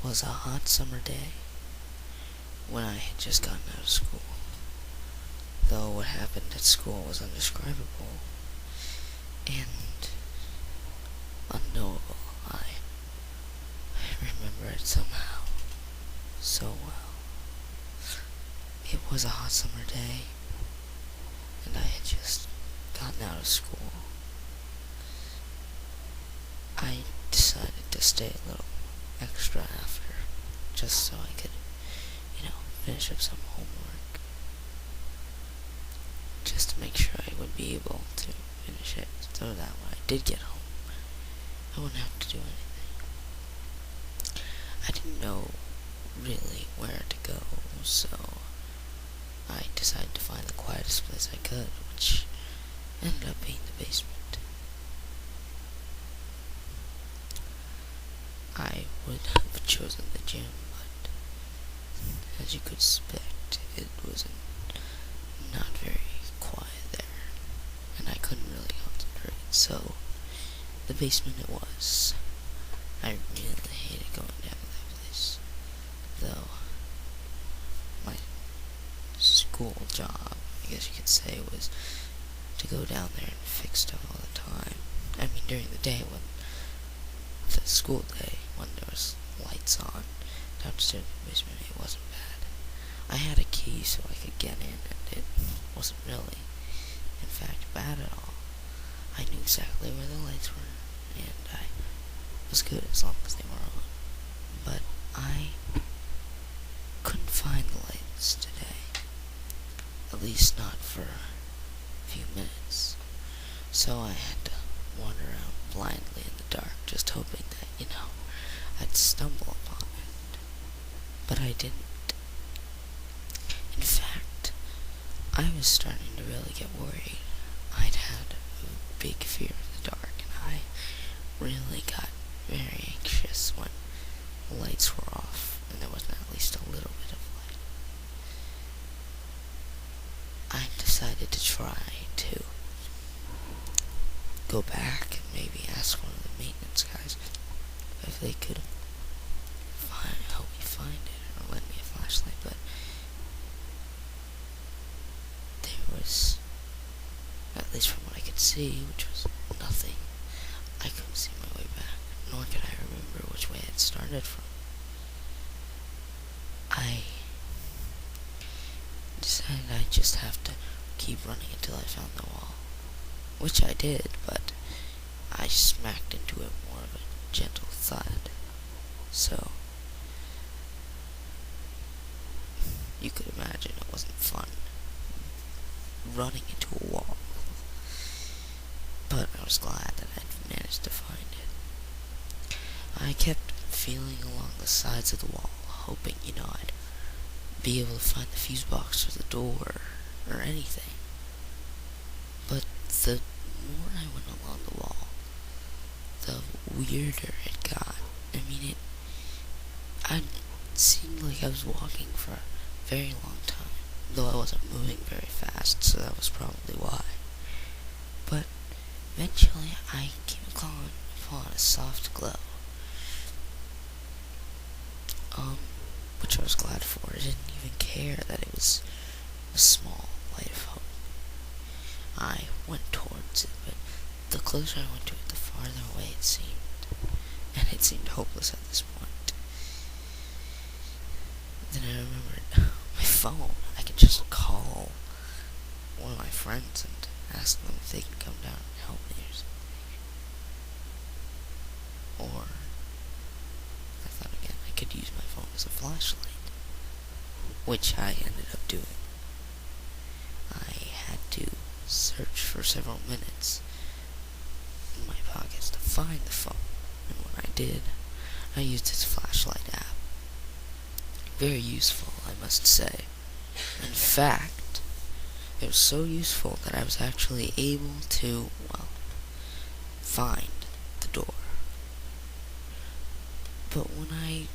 was a hot summer day when I had just gotten out of school. Though what happened at school was indescribable and unknowable, I remember it somehow so well. It was a hot summer day, and I had just gotten out of school. I decided to stay a little extra after, just so I could, finish up some homework. Just to make sure I would be able to finish it, so that when I did get home, I wouldn't have to do anything. I didn't know really where to go, so I decided to find the quietest place I could, which ended up being the basement. I would have chosen the gym, but as you could suspect, it was not very quiet there, and I couldn't really concentrate, so the basement it was. I really hated going down to that place, though my school job, I guess you could say, was to go down there and fix stuff all the time. I mean, during the day, when the school day, when there was lights on downstairs in the basement, it wasn't bad. I had a key so I could get in, and it wasn't really, in fact, bad at all. I knew exactly where the lights were, and I was good as long as they were on. But I couldn't find the lights today, at least not for a few minutes. So I had to wander around blindly in the dark, just hoping that, I'd stumble upon it. But I didn't. In fact, I was starting to really get worried. I'd had a big fear of the dark, and I really got very anxious when the lights were off and there wasn't at least a little bit of light. I decided to try to go back and maybe ask one of the maintenance guys if they could help me find it or lend me a flashlight, but there was, at least from what I could see, which was nothing. I couldn't see my way back, nor could I remember which way it started from. I decided I'd just have to keep running until I found the wall, which I did, but I smacked into it more of a gentle thud. So you could imagine it wasn't fun running into a wall. But I was glad that I'd managed to find it. I kept feeling along the sides of the wall, hoping, I'd be able to find the fuse box or the door or anything. But the more I went along the wall, the weirder it got. I mean, it seemed like I was walking for a very long time, though I wasn't moving very fast, so that was probably why. But eventually, I came upon a soft glow, which I was glad for. I didn't even care that it was a small light of hope. I went towards it, but the closer I went to it, the farther away it seemed, and it seemed hopeless at this point. Then I remembered my phone. I could just call one of my friends and ask them if they can come down and help me or something. Or I thought again, I could use my phone as a flashlight, which I ended up doing. I had to search for several minutes in my pockets to find the phone, and when I did, I used its flashlight app. Very useful, I must say. In fact, it was so useful that I was actually able to, find the door. But when I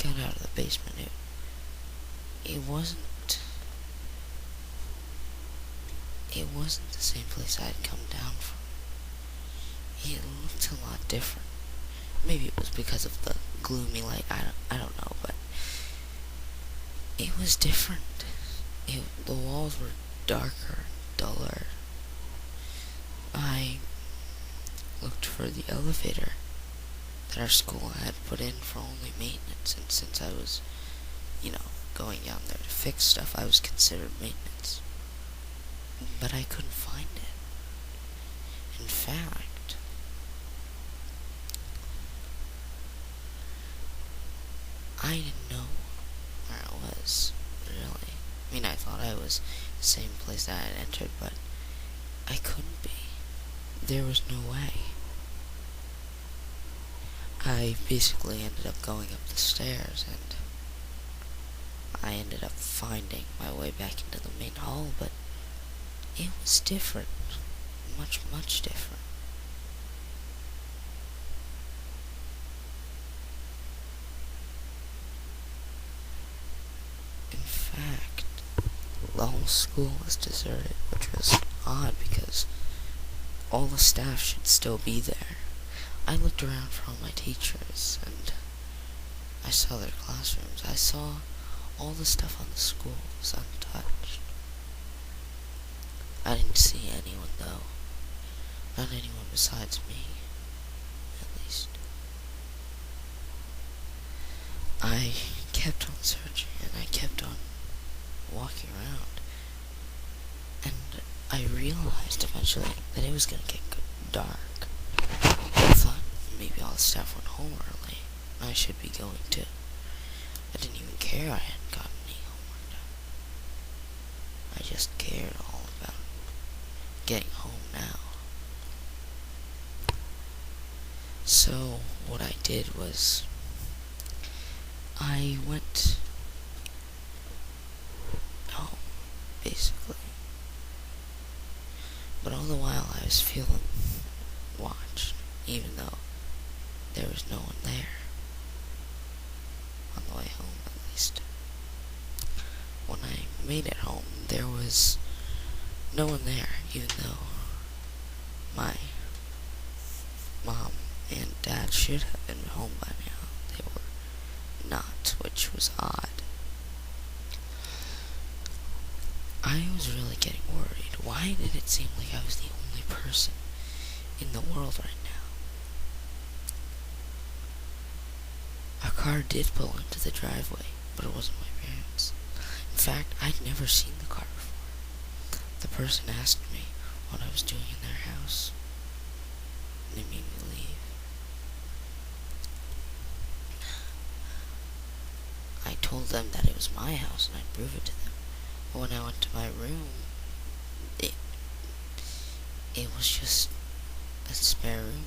got out of the basement, it wasn't the same place I had come down from. It looked a lot different. maybe it was because of the gloomy light. I don't know, but it was different. The walls were darker, duller. I looked for the elevator that our school had put in for only maintenance, and since I was, going down there to fix stuff, I was considered maintenance. But I couldn't find it. In fact, I didn't know where I was, really. I mean, I thought I was the same place that I had entered, but I couldn't be. There was no way. I basically ended up going up the stairs, and I ended up finding my way back into the main hall, but it was different. Much, much different. In fact, the whole school was deserted, which was odd because all the staff should still be there. I looked around for all my teachers, and I saw their classrooms. I saw all the stuff on the school was untouched. I didn't see anyone, though. Not anyone besides me, at least. I kept on searching, and I kept on walking around. And I realized eventually that it was going to get dark. I thought maybe all the staff went home early. I should be going too. I didn't even care I hadn't gotten any homework done. I just cared all about getting home now. So what I did was I went home, basically. But all the while I was feeling watched, even though there was no one there. On the way home, at least. When I made it home, there was no one there, even though my mom and dad should have been home by now. They were not, which was odd. I was really getting worried. Why did it seem like I was the only person in the world right now? A car did pull into the driveway, but it wasn't my parents. In fact, I'd never seen the car before. The person asked me what I was doing in their house. They made me leave. I told them that it was my house and I'd prove it to them. But when I went to my room, it was just a spare room.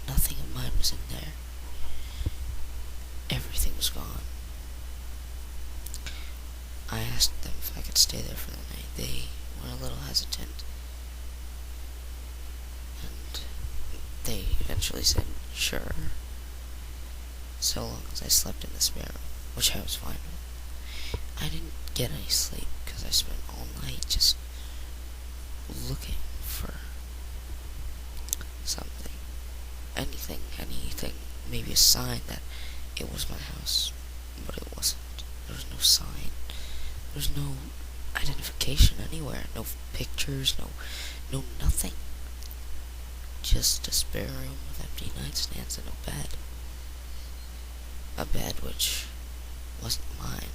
Nothing of mine was in there. Everything was gone. I asked them if I could stay there for the night. They were a little hesitant. And they eventually said, sure. So long as I slept in the spare room, which I was fine with. I didn't get any sleep because I spent all night just looking for something. Anything, maybe a sign that it was my house, but it wasn't. There was no sign. There was no identification anywhere. No pictures, no nothing. Just a spare room with empty nightstands and a bed. A bed which wasn't mine.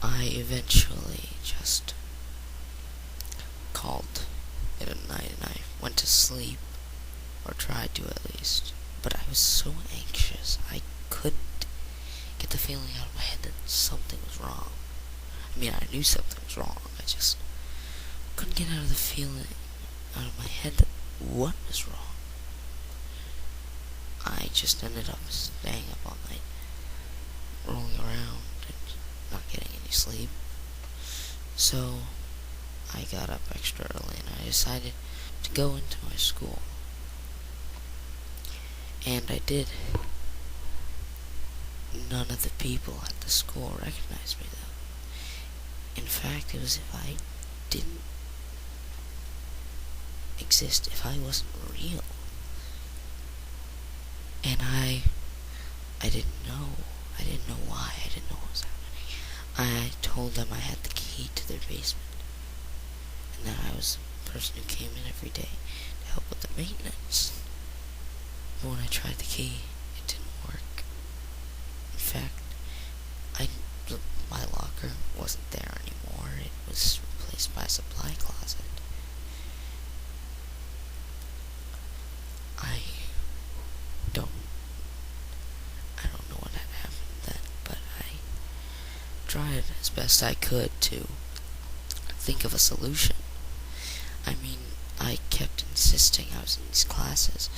I eventually just called it a night and I went to sleep, or tried to at least. But I was so anxious, I couldn't get the feeling out of my head that something was wrong. I mean, I knew something was wrong, I just couldn't get out of the feeling out of my head that what was wrong. I just ended up staying up all night, rolling around and not getting any sleep. So I got up extra early and I decided to go into my school. And I did. None of the people at the school recognized me, though. In fact, it was if I didn't exist, if I wasn't real, I didn't know. I didn't know why. I didn't know what was happening. I told them I had the key to their basement, and that I was the person who came in every day to help with the maintenance. But when I tried the key, it didn't work. In fact, my locker wasn't there anymore. It was replaced by a supply closet. Don't I don't know what had happened then, but I tried as best I could to think of a solution. I mean, I kept insisting I was in these classes,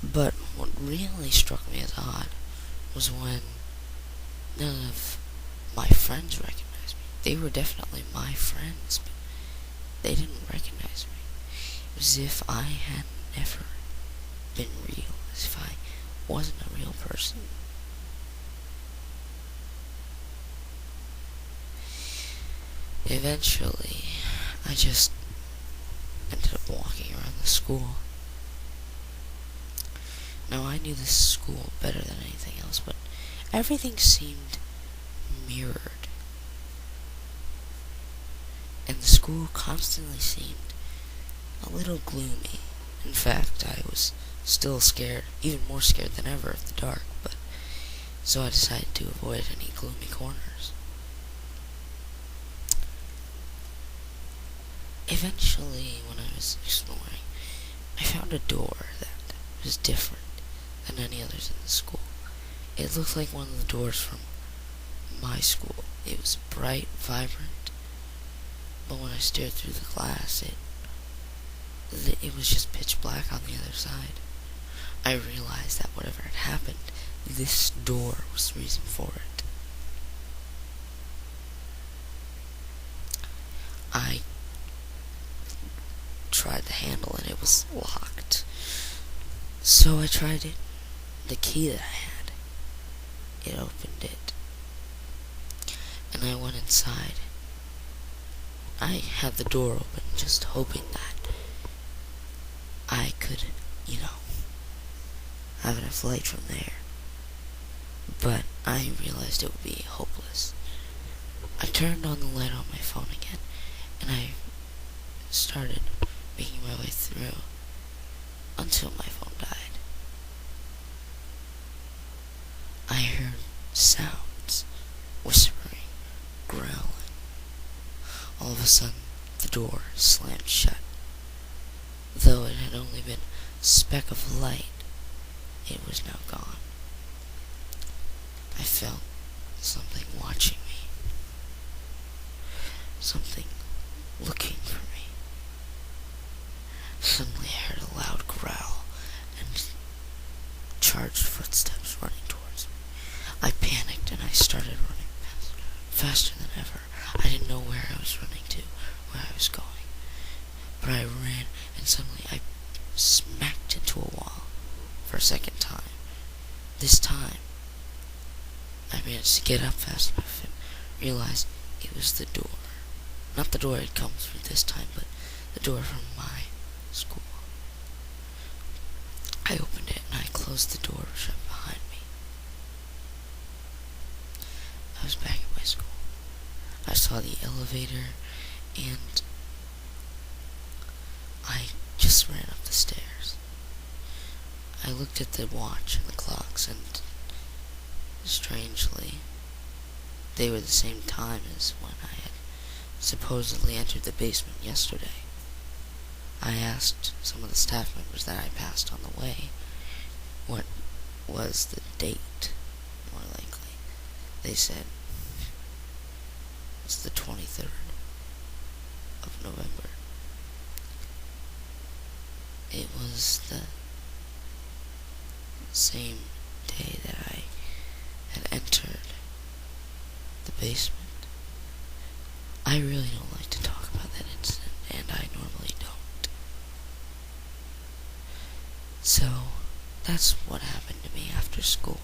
but what really struck me as odd was when none of my friends recognized me. They were definitely my friends, but they didn't recognize me. It was as if I had never been real, as if I wasn't a real person. Eventually, I just ended up walking around the school. Now, I knew this school better than anything else, but everything seemed mirrored. And the school constantly seemed a little gloomy. In fact, I was still scared, even more scared than ever of the dark, but so I decided to avoid any gloomy corners. Eventually, when I was exploring, I found a door that was different than any others in the school. It looked like one of the doors from my school. It was bright, vibrant, but when I stared through the glass, it was just pitch black on the other side. I realized that whatever had happened, this door was the reason for it. I tried the handle and it was locked. So I tried it. The key that I had, it opened it. And I went inside. I had the door open, just hoping that I could, have enough light from there. But I realized it would be hopeless. I turned on the light on my phone again, and I started making my way through until my phone died. I heard sounds, whispering, growling. All of a sudden, the door slammed shut. Though it had only been a speck of light, it was now gone. I felt something watching me. Something looking for me. Suddenly I heard a loud growl and charged footsteps running towards me. I panicked and I started running faster than ever. I didn't know where I was running to, where I was going. But I ran and suddenly I smacked into a wall for a second time. This time, I managed to get up fast enough and realized it was the door. Not the door I'd come through this time, but the door from my school. I opened it and I closed the door shut behind me. I was back at my school. I saw the elevator and I just ran up the stairs. I looked at the watch and the clocks, and strangely, they were the same time as when I had supposedly entered the basement yesterday. I asked some of the staff members that I passed on the way what was the date, more likely. They said it's the 23rd of November. It was the same day that I had entered the basement. I really don't like to talk about that incident, and I normally don't. So, that's what happened to me after school.